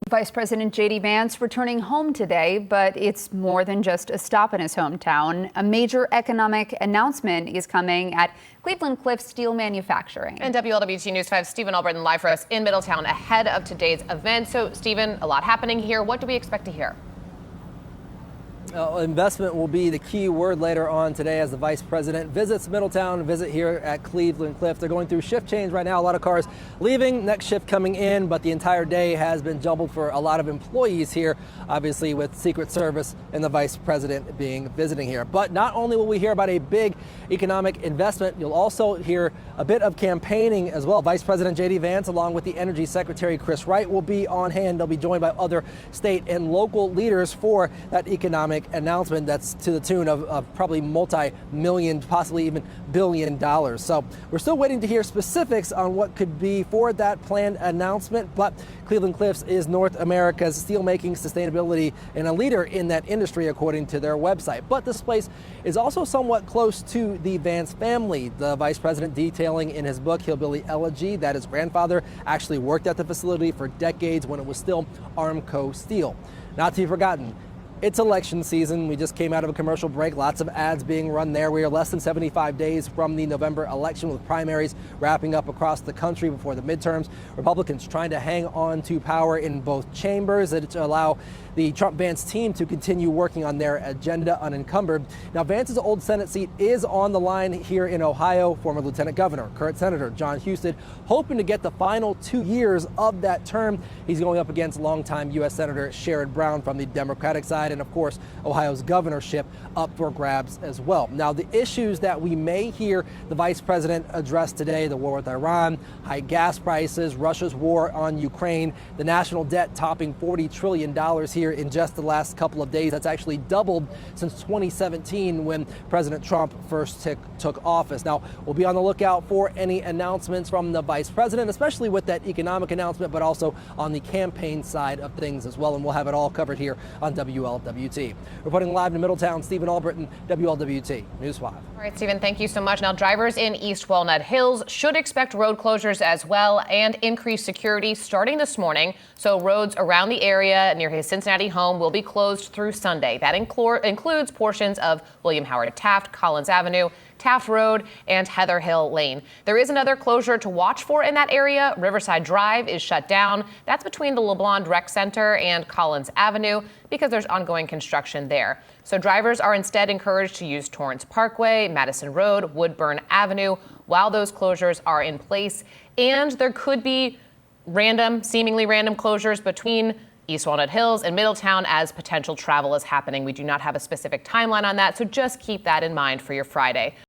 Vice President J.D. Vance returning home today, but it's more than just a stop in his hometown. A major economic announcement is coming at Cleveland Cliffs Steel Manufacturing. And WLWT News 5's Stephen Albritton live for us in Middletown ahead of today's event. So, Stephen, a lot happening here. What do we expect to hear? Investment will be the key word later on today as the vice president visits Middletown, visit here at Cleveland Cliffs. They're going through shift change right now. A lot of cars leaving, next shift coming in, but the entire day has been jumbled for a lot of employees here, obviously with Secret Service and the vice president visiting here. But not only will we hear about a big economic investment, you'll also hear a bit of campaigning as well. Vice President J.D. Vance, along with the Energy Secretary Chris Wright, will be on hand. They'll be joined by other state and local leaders for that economic announcement that's to the tune of probably multi-million, possibly even billion dollars. So we're still waiting to hear specifics on what could be for that planned announcement, but Cleveland Cliffs is North America's steelmaking sustainability and a leader in that industry according to their website. But this place is also somewhat close to the Vance family. The vice president detailing in his book Hillbilly Elegy that his grandfather actually worked at the facility for decades when it was still Armco Steel. Not to be forgotten, it's election season. We just came out of a commercial break. Lots of ads being run there. We are less than 75 days from the November election, with primaries wrapping up across the country before the midterms. Republicans trying to hang on to power in both chambers to allow the Trump-Vance team to continue working on their agenda unencumbered. Now, Vance's old Senate seat is on the line here in Ohio. Former Lieutenant Governor, current Senator John Husted, hoping to get the final 2 years of that term. He's going up against longtime U.S. Senator Sherrod Brown from the Democratic side, and of course, Ohio's governorship up for grabs as well. Now, the issues that we may hear the vice president address today: the war with Iran, high gas prices, Russia's war on Ukraine, the national debt topping $40 trillion here in just the last couple of days. That's actually doubled since 2017 when President Trump first took office. Now, we'll be on the lookout for any announcements from the vice president, especially with that economic announcement, but also on the campaign side of things as well. And we'll have it all covered here on WLWT. Reporting live in Middletown, Stephen Albritton, WLWT News 5. All right, Stephen, thank you so much. Now, drivers in East Walnut Hills should expect road closures as well and increased security starting this morning. So roads around the area near his Cincinnati home will be closed through Sunday. That includes portions of William Howard Taft, Collins Avenue, Taft Road, and Heather Hill Lane. There is another closure to watch for in that area. Riverside Drive is shut down. That's between the LeBlond Rec Center and Collins Avenue because there's ongoing construction there. So drivers are instead encouraged to use Torrance Parkway, Madison Road, Woodburn Avenue while those closures are in place. And there could be seemingly random closures between East Walnut Hills and Middletown as potential travel is happening. We do not have a specific timeline on that, so just keep that in mind for your Friday.